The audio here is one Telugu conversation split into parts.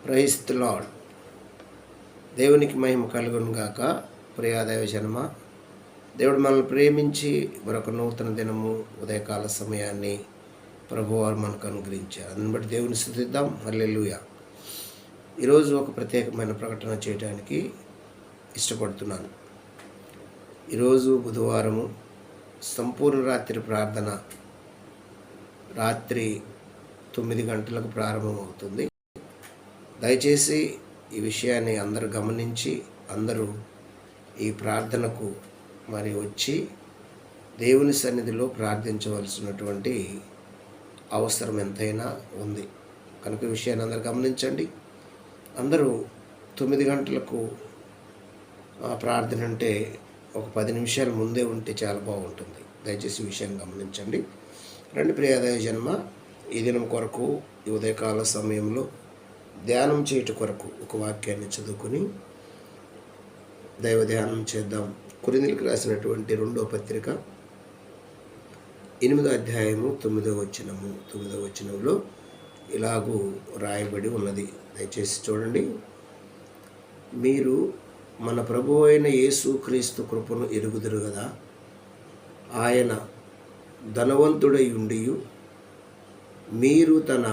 Praise the lord. దేవునికి మహిమ కలుగును గాక. ప్రియా దైవజనమ, దేవుడు మనల్ని ప్రేమించి మరొక నూతన దినము ఉదయకాల సమయాన్ని ప్రభువారు మనకు అనుగ్రహించారు. అందుని బట్టి దేవుని స్తుతిద్దాం. హల్లెలూయా. ఈరోజు ఒక ప్రత్యేకమైన ప్రకటన చేయడానికి ఇష్టపడుతున్నాను. ఈరోజు బుధవారము, సంపూర్ణ రాత్రి ప్రార్థన రాత్రి 9 గంటలకు ప్రారంభమవుతుంది. దయచేసి ఈ విషయాన్ని అందరూ గమనించి అందరూ ఈ ప్రార్థనకు వచ్చి దేవుని సన్నిధిలో ప్రార్థించవలసినటువంటి అవసరం ఎంతైనా ఉంది కనుక ఈ విషయాన్ని అందరూ గమనించండి. అందరూ 9 గంటలకు ప్రార్థన అంటే ఒక 10 నిమిషాలు ముందే ఉంటే చాలా బాగుంటుంది. దయచేసి ఈ విషయాన్ని గమనించండి. రండి ప్రియ దైవజన్మ, ఈ దినం కొరకు ఈ ఉదయకాల సమయంలో ధ్యానం చేయట కొరకు ఒక వాక్యాన్ని చదువుకొని దైవ ధ్యానం చేద్దాం. కొరింథీయులకు రాసినటువంటి 2వ పత్రిక 8వ అధ్యాయము 9వ వచనంలో ఇలాగూ రాయబడి ఉన్నది. దయచేసి చూడండి. మీరు మన ప్రభువు అయిన యేసుక్రీస్తు కృపను ఎరుగుదురు కదా. ఆయన ధనవంతుడై ఉండియు మీరు తన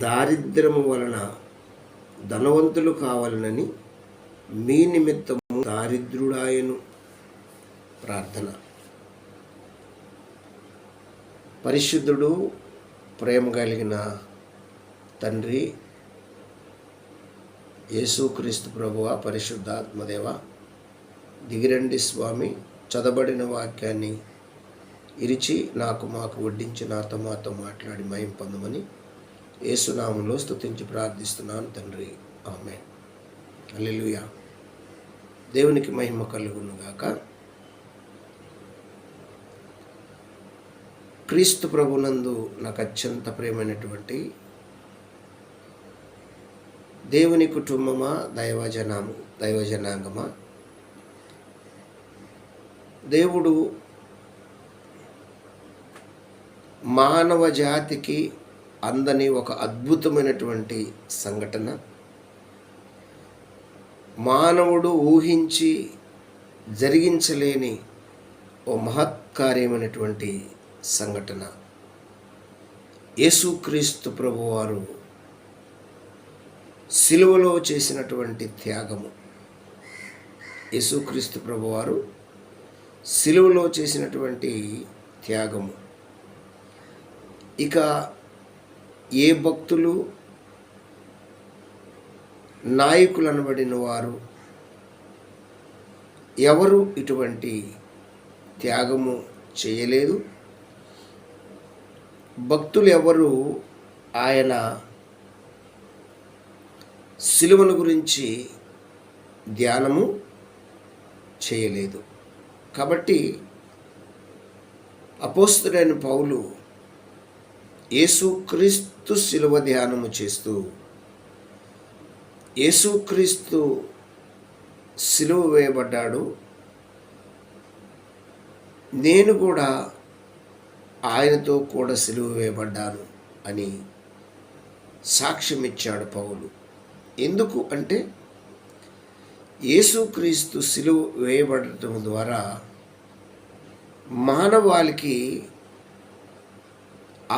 దారిద్ర్యము వలన ధనవంతులు కావాలనని మీ నిమిత్తము దారిద్రుడాయను. ప్రార్థన. పరిశుద్ధుడు, ప్రేమ కలిగిన తండ్రి యేసుక్రీస్తు ప్రభువ, పరిశుద్ధాత్మదేవ, దిగిరండి స్వామి. చదవబడిన వాక్యాన్ని ఇరిచి మాకు వడ్డించి మాతో మాట్లాడి మహిమ పొందమని యేసునామంలో స్తుతించి ప్రార్థిస్తున్నాను తండ్రి. ఆమేన్. హల్లెలూయా. దేవునికి మహిమ కలుగును గాక. క్రీస్తు ప్రభునందు నాకు అత్యంత ప్రియమైనటువంటి దేవుని కుటుంబమా, దైవజనాంగమా, దేవుడు మానవ జాతికి అందని ఒక అద్భుతమైనటువంటి సంఘటన, మానవుడు ఊహించి జరిగించలేని ఓ మహత్కార్యమైనటువంటి సంఘటన. యేసుక్రీస్తు ప్రభువారు సిలువలో చేసినటువంటి త్యాగము. యేసుక్రీస్తు ప్రభువారు సిలువలో చేసినటువంటి త్యాగము. ఇక ఏ భక్తులు, నాయకులు అనబడిన వారు ఎవరు ఇటువంటి త్యాగము చేయలేదు. భక్తులు ఎవరు ఆయన సిలువను గురించి ధ్యానము చేయలేదు. కాబట్టి అపోస్తలుడైన పౌలు యేసుక్రీస్తు సిలువ ధ్యానము చేస్తూ, యేసుక్రీస్తు సిలువ వేయబడ్డాడు, నేను కూడా ఆయనతో కూడా సిలువ వేయబడ్డాను అని సాక్ష్యం ఇచ్చాడు పౌలు. ఎందుకు అంటే యేసుక్రీస్తు సిలువ వేయబడటం ద్వారా మానవాళికి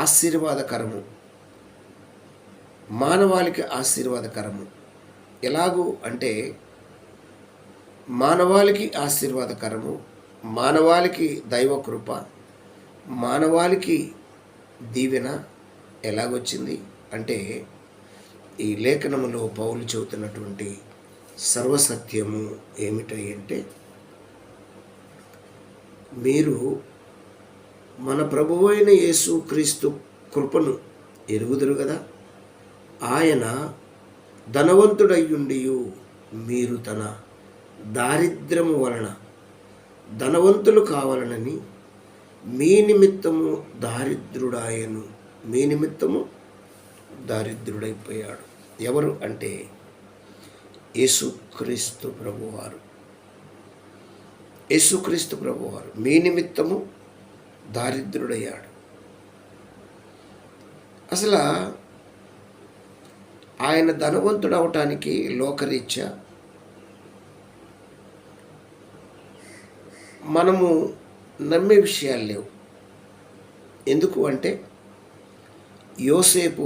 ఆశీర్వాదకరము. ఎలాగూ అంటే మానవాళికి ఆశీర్వాదకరము, మానవాళికి దైవకృప, మానవాళికి దీవెన ఎలాగొచ్చింది అంటే ఈ లేఖనములో పౌలు చెబుతున్నటువంటి సర్వసత్యము ఏమిటంటే, మీరు మన ప్రభువు అయిన యేసుక్రీస్తు కృపను ఎరుగుదురు కదా. ఆయన ధనవంతుడయ్యుండియు మీరు తన దారిద్ర్యము వలన ధనవంతులు కావాలనని మీ నిమిత్తము దారిద్రుడాయను. మీ నిమిత్తము దారిద్రుడైపోయాడు. ఎవరు అంటే యేసుక్రీస్తు ప్రభువారు. యేసుక్రీస్తు ప్రభువారు మీ నిమిత్తము దారిద్రుడయ్యాడు. అసలు ఆయన ధనవంతుడు అవటానికి లోకరీత్యా మనము నమ్మే విషయాలు లేవు. ఎందుకు అంటే యోసేపు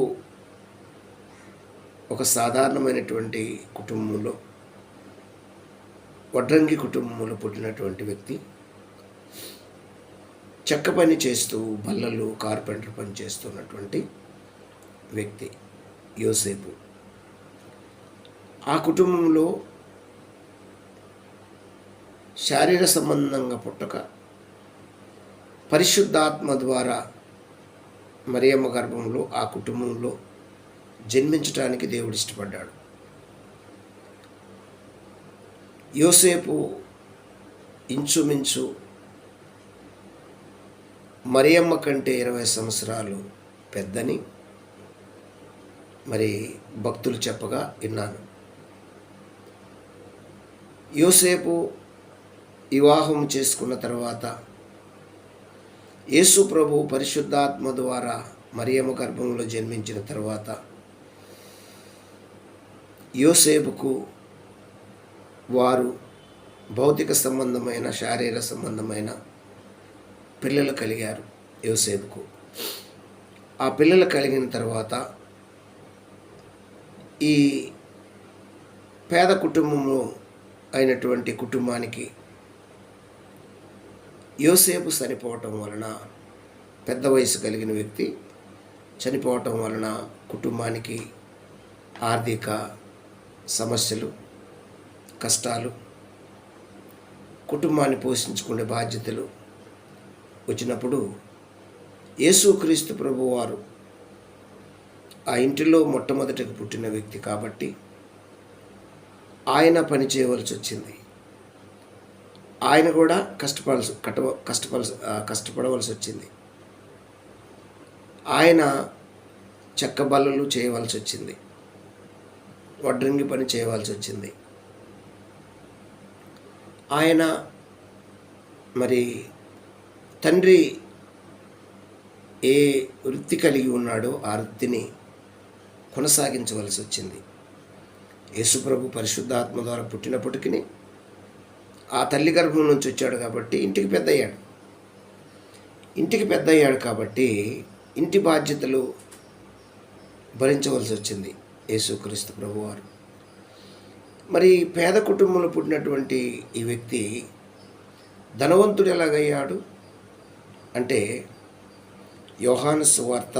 ఒక సాధారణమైనటువంటి కుటుంబంలో, వడ్రంగి కుటుంబంలో పుట్టినటువంటి వ్యక్తి. చెక్క పని చేస్తూ, బల్లలు, కార్పెంటర్ పని చేస్తున్నటువంటి వ్యక్తి యోసేపు. ఆ కుటుంబంలో శారీర సంబంధంగా పుట్టక పరిశుద్ధాత్మ ద్వారా మరియమ్మ గర్భంలో ఆ కుటుంబంలో జన్మించడానికి దేవుడు ఇష్టపడ్డాడు. యోసేపు ఇంచుమించు మరియమ్మ కంటే 20 సంవత్సరాలు పెద్దని మరి భక్తులు చెప్పగా విన్నాను. యోసేపు వివాహం చేసుకున్న తర్వాత యేసు ప్రభు పరిశుద్ధాత్మ ద్వారా మరియమ్మ గర్భంలో జన్మించిన తర్వాత యోసేపుకు వారు భౌతిక సంబంధమైన, శారీర సంబంధమైన పిల్లలు కలిగారు. యోసేపుకు ఆ పిల్లలు కలిగిన తర్వాత ఈ పేద కుటుంబము అయినటువంటి కుటుంబానికి యోసేపు చనిపోవటం వలన, పెద్ద వయసు కలిగిన వ్యక్తి చనిపోవటం వలన కుటుంబానికి ఆర్థిక సమస్యలు, కష్టాలు, కుటుంబాన్ని పోషించుకునే బాధ్యతలు వచ్చినప్పుడు యేసుక్రీస్తు ప్రభువారు ఆ ఇంటిలో మొట్టమొదటికి పుట్టిన వ్యక్తి కాబట్టి ఆయన పని చేయవలసి వచ్చింది. ఆయన కూడా కష్టపడవలసి వచ్చింది. ఆయన చెక్క బల్లలు చేయవలసి వచ్చింది, వడ్రంగి పని చేయవలసి వచ్చింది. ఆయన మరి తండ్రి ఏ వృత్తి కలిగి ఉన్నాడో ఆ వృత్తిని కొనసాగించవలసి వచ్చింది. యేసుప్రభు పరిశుద్ధాత్మ ద్వారా పుట్టినప్పటికీ ఆ తల్లి గర్భం నుంచి వచ్చాడు కాబట్టి ఇంటికి పెద్ద అయ్యాడు కాబట్టి ఇంటి బాధ్యతలు భరించవలసి వచ్చింది యేసుక్రీస్తు ప్రభువారు. మరి పేద కుటుంబంలో పుట్టినటువంటి ఈ వ్యక్తి ధనవంతుడు ఎలాగయ్యాడు అంటే యోహాను సువార్త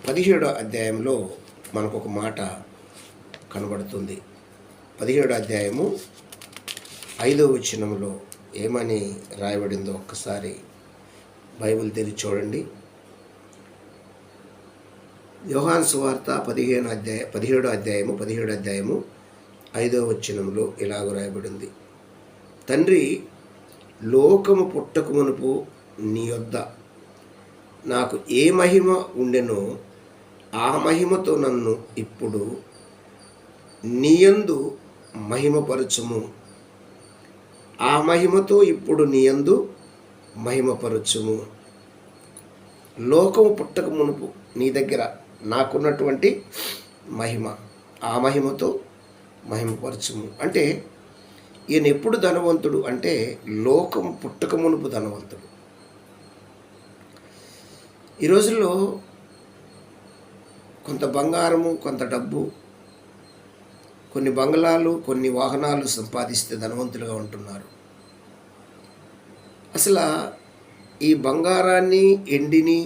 17వ అధ్యాయంలో మనకు ఒక మాట కనబడుతుంది. 17వ అధ్యాయము 5వ వచనంలో ఏమని రాయబడిందో ఒక్కసారి బైబిల్ తెరిచి చూడండి. యోహాను సువార్త 17వ అధ్యాయము 5వ వచనంలో ఇలాగ రాయబడింది. తండ్రి, లోకము పుట్టక మునుపు నీ యొద్ద నాకు ఏ మహిమ ఉండెనో ఆ మహిమతో నన్ను ఇప్పుడు నీయందు మహిమపరచుము. ఆ మహిమతో ఇప్పుడు నీయందు మహిమపరచుము. లోకము పుట్టక మునుపు నీ దగ్గర నాకున్నటువంటి మహిమ, ఆ మహిమతో మహిమపరచుము. అంటే ఈయన ఎప్పుడు ధనవంతుడు అంటే లోకం పుట్టక మునుపు ధనవంతుడు. ఈ రోజుల్లో కొంత బంగారము, కొంత డబ్బు, కొన్ని బంగ్లాలు, కొన్ని వాహనాలు సంపాదిస్తే ధనవంతులుగా ఉంటున్నారు. అసలు ఈ బంగారాన్ని, ఎండిని,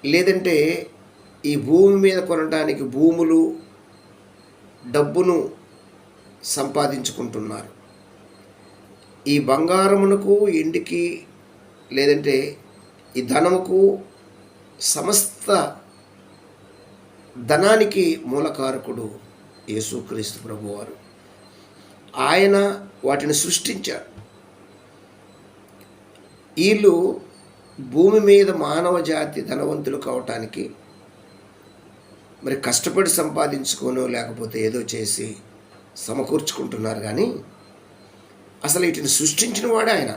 లేదంటే ఈ భూమి మీద కొనడానికి భూములు, డబ్బును సంపాదించుకుంటున్నారు. ఈ బంగారమునకు, ఎండికి, లేదంటే ఈ ధనముకు, సమస్త ధనానికి మూలకారకుడు యేసుక్రీస్తు ప్రభువారు. ఆయన వాటిని సృష్టించారు. వీళ్ళు భూమి మీద మానవ జాతి ధనవంతులు కావటానికి మరి కష్టపడి సంపాదించుకోనో లేకపోతే ఏదో చేసి సమకూర్చుకుంటున్నారు. కానీ అసలు వీటిని సృష్టించిన వాడే ఆయన.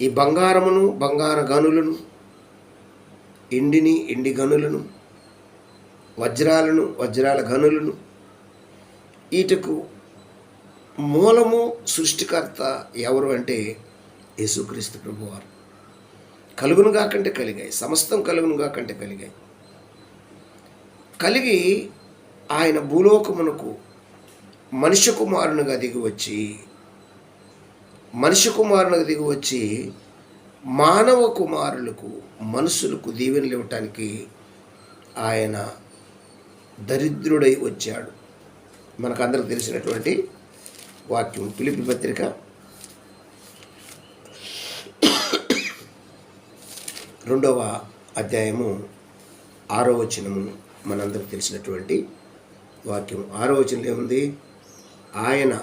ఈ బంగారమును, బంగార గనులను, ఎండి గనులను, వజ్రాలను, వజ్రాల గనులను, వీటికు మూలము సృష్టికర్త ఎవరు అంటే యేసుక్రీస్తు ప్రభువారు. కలుగును కాకంటే కలిగాయి, సమస్తం కలుగును కాకంటే కలిగాయి. కలిగి ఆయన భూలోకమునకు మనిషి కుమారునిగా దిగి వచ్చి మానవ కుమారులకు, మనుషులకు దీవెనలు ఇవ్వటానికి ఆయన దరిద్రుడై వచ్చాడు. మనకందరికి తెలిసినటువంటి వాక్యం ఫిలిప్పీ పత్రిక 2వ అధ్యాయము 6వ వచనము మనందరికి తెలిసినటువంటి వాక్యం. 6వ వచనంలో ఏముంది? ఆయన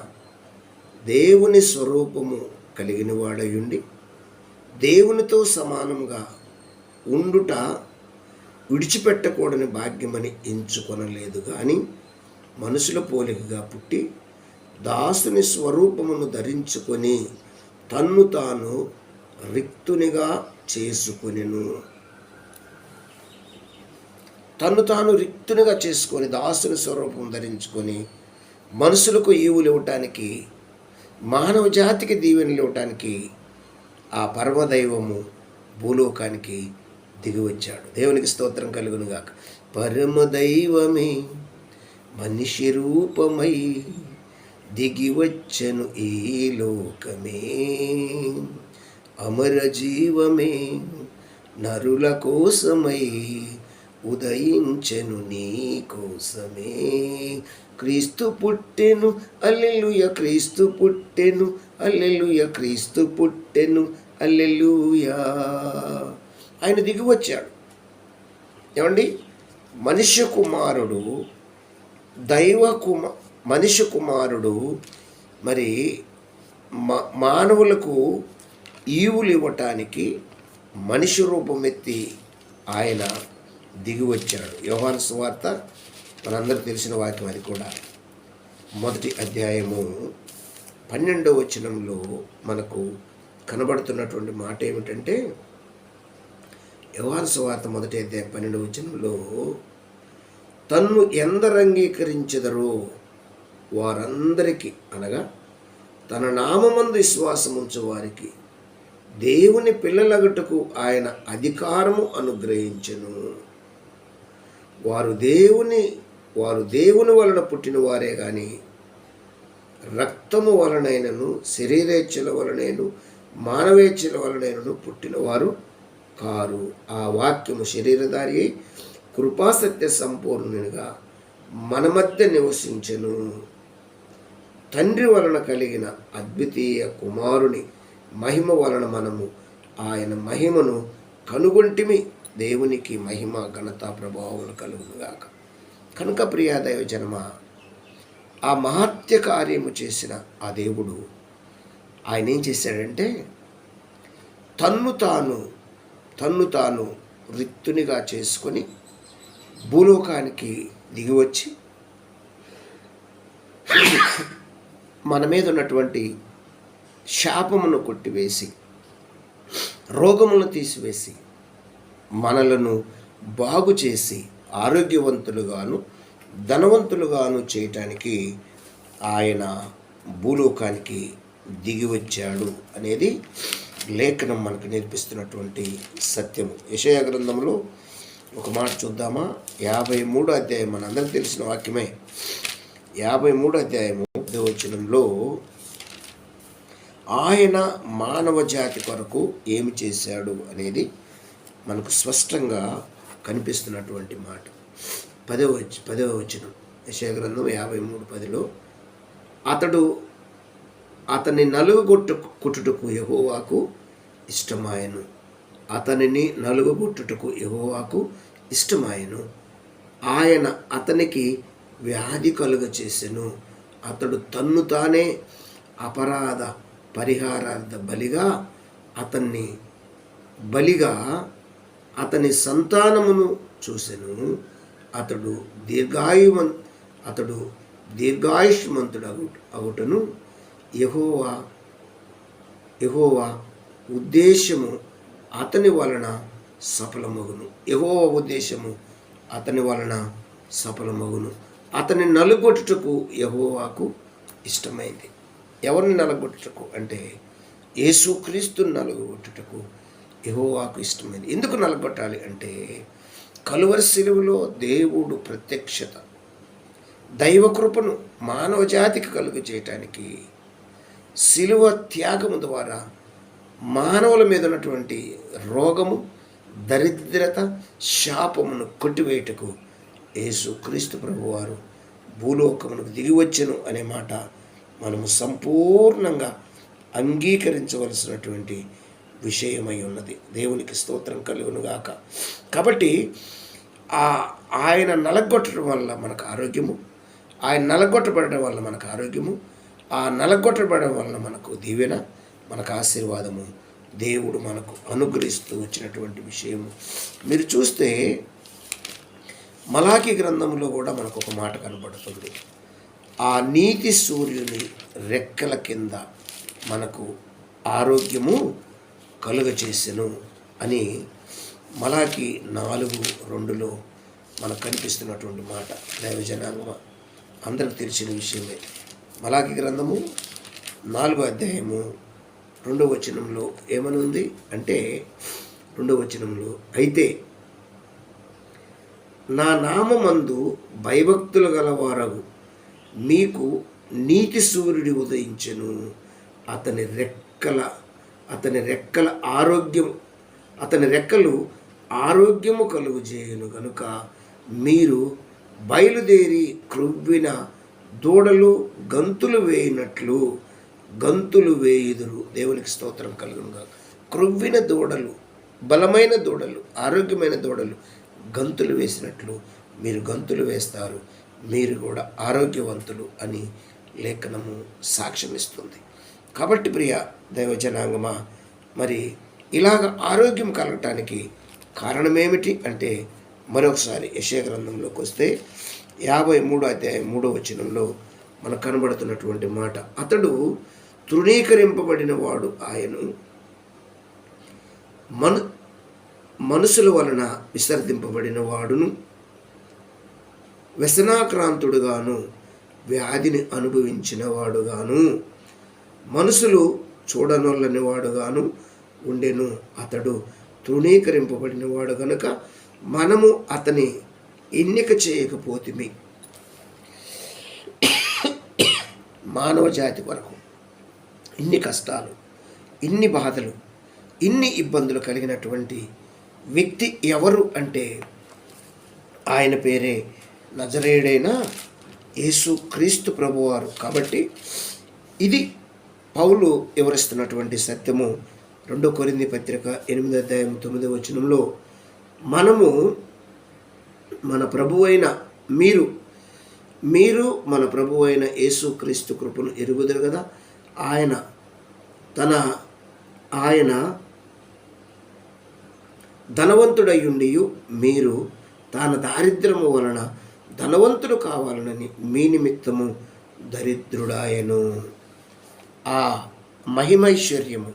దేవుని స్వరూపము కలిగిన వాడయుండి దేవునితో సమానంగా ఉండుట విడిచిపెట్టకూడని భాగ్యమని ఎంచుకొనలేదు కానీ మనుషుల పోలికగా పుట్టి దాసుని స్వరూపమును ధరించుకొని తన్ను తాను రిక్తునిగా చేసుకొనెను. తన్ను తాను రిక్తునిగా చేసుకొని దాసుని స్వరూపం ధరించుకొని మనుషులకు ఈవులు ఇవ్వటానికి, మానవ జాతికి దీవెనలు ఇవ్వటానికి ఆ పరమదైవము భూలోకానికి దిగి వచ్చాడు. దేవునికి స్తోత్రం కలుగునుగాక. పరమదైవమే మనిషి రూపమై దిగి వచ్చెను ఈ లోకమే, అమర జీవమే నరుల కోసమై ఉదయించెను నీ కోసమే. క్రీస్తు పుట్టెను హల్లెలూయా, క్రీస్తు పుట్టెను హల్లెలూయా, క్రీస్తు పుట్టెను హల్లెలూయా. ఆయన దిగి వచ్చాడు. ఏమండి? మనిషి కుమారుడు, మనిషి కుమారుడు మరి మానవులకు ఈవులు ఇవ్వటానికి మనిషి రూపం ఎత్తి ఆయన దిగి వచ్చాడు. యోహాను సువార్త మనందరూ తెలిసిన వాక్యం. అది కూడా 1వ అధ్యాయము 12వ వచనంలో మనకు కనబడుతున్నటువంటి మాట ఏమిటంటే, యోహాను సువార్త 1వ అధ్యాయం 12వ వచనంలో, తన్ను ఎందరు అంగీకరించెదరో వారందరికీ, అనగా తన నామమందు విశ్వాసం ఉంచు వారికి దేవుని పిల్లలగటకు ఆయన అధికారము అనుగ్రహించెను. వారు దేవుని వలన పుట్టిన వారే కానీ రక్తము వలనైనను, శరీరేచ్ఛల వలనైనను, మానవేచ్ఛల వలనైనను పుట్టిన వారు కారు. ఆ వాక్యము శరీరధారి అయి కృపాసత్య సంపూర్ణునిగా మన మధ్య నివసించెను. తండ్రి వలన కలిగిన అద్వితీయ కుమారుని మహిమ వలన మనము ఆయన మహిమను కనుగొంటిమి. దేవునికి మహిమ, ఘనత, ప్రభావములు కలుగునుగాక. కనుక ప్రియా దైవజనమ, ఆ మహత్య కార్యము చేసిన ఆ దేవుడు ఆయన ఏం చేశాడంటే, తన్ను తాను రిక్తునిగా చేసుకొని భూలోకానికి దిగివచ్చి మన మీద ఉన్నటువంటి శాపమును కొట్టివేసి, రోగములను తీసివేసి, మనలను బాగు చేసి ఆరోగ్యవంతులుగాను ధనవంతులుగాను చేయటానికి ఆయన భూలోకానికి దిగి వచ్చాడు అనేది లేఖనం మనకు నేర్పిస్తున్నటువంటి సత్యము. యెషయా గ్రంథంలో ఒక మాట చూద్దామా? 53వ అధ్యాయం, మనందరికీ తెలిసిన వాక్యమే. 53వ అధ్యాయము 10వ వచనంలో ఆయన మానవ జాతి కొరకు ఏమి చేశాడు అనేది మనకు స్పష్టంగా కనిపిస్తున్నటువంటి మాట. 10వ వచనం యెషయా గ్రంథం 53:10లో, అతని నలుగుగొట్టుటకు యెహోవాకు ఇష్టమాయను. అతనిని నలుగుగొట్టుటకు యెహోవాకు ఇష్టమాయను. ఆయన అతనికి వ్యాధి కలుగ చేసెను. అతడు తన్ను తానే అపరాధ పరిహారార్థ బలిగా అతని సంతానమును చూసెను. అతడు దీర్ఘాయుష్మంతుడు అగుటను యెహోవా ఉద్దేశము అతని వలన సఫలమగును. యెహోవా ఉద్దేశము అతని వలన సఫలమగును. అతని నలుగొట్టుటకు యెహోవాకు ఇష్టమైంది. ఎవరిని నలగొట్టుటకు అంటే యేసుక్రీస్తుని నలగొట్టుటకు యెహోవాకు ఇష్టమైంది. ఎందుకు నలగొట్టాలి అంటే కలువరి శిలువలో దేవుడు ప్రత్యక్షత, దైవకృపను మానవ జాతికి కలుగు చేయటానికి శిలువ త్యాగము ద్వారా మానవుల మీద ఉన్నటువంటి రోగము, దరిద్రత, శాపమును కొట్టివేయటకు యేసుక్రీస్తు ప్రభువారు భూలోకమునకు దిగి వచ్చెను అనే మాట మనము సంపూర్ణంగా అంగీకరించవలసినటువంటి విషయమై ఉన్నది. దేవునికి స్తోత్రం కలుగునుగాక. కాబట్టి ఆయన నలగొట్టడం వల్ల మనకు ఆరోగ్యము, ఆయన నలగొట్టబడడం వల్ల మనకు ఆరోగ్యము, ఆ నలగొట్టబడడం వలన మనకు దీవెన, మనకు ఆశీర్వాదము దేవుడు మనకు అనుగ్రహిస్తూ వచ్చినటువంటి విషయము. మీరు చూస్తే మలాకీ గ్రంథంలో కూడా మనకు ఒక మాట కనబడుతుంది. ఆ నీతి సూర్యుని రెక్కల కింద మనకు ఆరోగ్యము కలుగచేసెను అని మలాకీ 4:2 మనకు కనిపిస్తున్నటువంటి మాట. దైవజనాంగం అందరికి తెలిసిన విషయమే. మలాకీ గ్రంథము 4వ అధ్యాయము 2వ వచనంలో ఏమని ఉంది అంటే 2వ వచనంలో, అయితే నా నామమందు భయభక్తులు గలవారగు మీకు నీతి సూర్యుడి ఉదయించెను, అతని రెక్కలు ఆరోగ్యము కలుగు చేయను గనుక మీరు బయలుదేరి క్రొవ్విన దూడలు గంతులు వేయినట్లు గంతులు వేయుదురు. దేవునికి స్తోత్రం కలుగునుగా. క్రొవ్విన దూడలు, బలమైన దూడలు, ఆరోగ్యమైన దూడలు గంతులు వేసినట్లు మీరు గంతులు వేస్తారు, మీరు కూడా ఆరోగ్యవంతులు అని లేఖనము సాక్ష్యమిస్తుంది. కాబట్టి ప్రియ దైవజనాంగమా, మరి ఇలాగ ఆరోగ్యం కలగటానికి కారణమేమిటి అంటే మరొకసారి యెషయా గ్రంథంలోకి వస్తే 53వ అధ్యాయం 3వ వచనంలో మనకు కనబడుతున్నటువంటి మాట, అతడు తృణీకరింపబడిన వాడు, ఆయను మనుషుల వలన విసర్జింపబడిన వాడును, వ్యసనాక్రాంతుడుగాను వ్యాధిని అనుభవించిన వాడుగాను మనుషులు చూడనొల్లని వాడుగాను ఉండెను. అతడు తృణీకరింపబడిన వాడు గనుక మనము అతని ఎన్నిక చేయకపోతిమి. మానవ జాతి వరకు ఇన్ని కష్టాలు, ఇన్ని బాధలు, ఇన్ని ఇబ్బందులు కలిగినటువంటి వ్యక్తి ఎవరు అంటే ఆయన పేరే నజరేయుడైన యేసుక్రీస్తు ప్రభువారు. కాబట్టి ఇది పౌలు వివరిస్తున్నటువంటి సత్యము. 2 కొరింథీ పత్రిక 8వ అధ్యాయం 9వ వచనంలో, మనము మన ప్రభువైన మీరు మన ప్రభువైన యేసుక్రీస్తు కృపను ఎరుగుదురు కదా, ఆయన ధనవంతుడయ్యుండియు మీరు తాన దారిద్ర్యము వలన ధనవంతుడు కావాలనని మీ నిమిత్తము దరిద్రుడాయను. ఆ మహిమైశ్వర్యము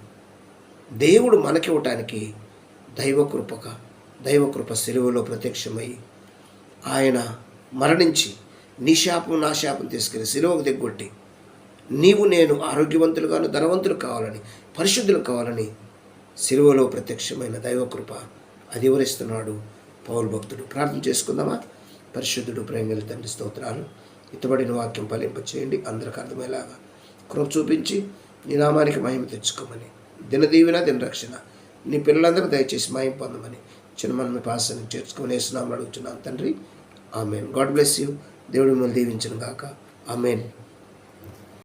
దేవుడు మనకివ్వటానికి దైవకృప శిలువలో ప్రత్యక్షమై ఆయన మరణించి నీ శాపం నా శాపం తీసుకెళ్ళి శిలువకు దిగ్గొట్టి నీవు నేను ఆరోగ్యవంతులుగాను ధనవంతులు కావాలని, పరిశుద్ధులు కావాలని శిలువలో ప్రత్యక్షమైన దైవకృప అది వివరిస్తున్నాడు పౌలు భక్తుడు. ప్రార్థన చేసుకుందామా? పరిశుద్ధుడు, ప్రేమగల తండ్రి, స్తోత్రాలు. ఇతబడిన వాక్యం ఫలింపచేయండి, అందరికి అర్థమయ్యేలాగా కృప చూపించి నీ నామానికి మహిమ తెచ్చుకోమని, దినదీవెన దినరక్షణ నీ పిల్లలందరూ దయచేసి మహిమ పొందమని చిన్నమని మీ పాసాన్ని చేర్చుకొని వేస్తున్నామని అడుగుతున్నాను తండ్రి. ఆమెన్. God bless you. దేవుడు మిమ్మల్ని దీవించును గాక. ఆమెన్.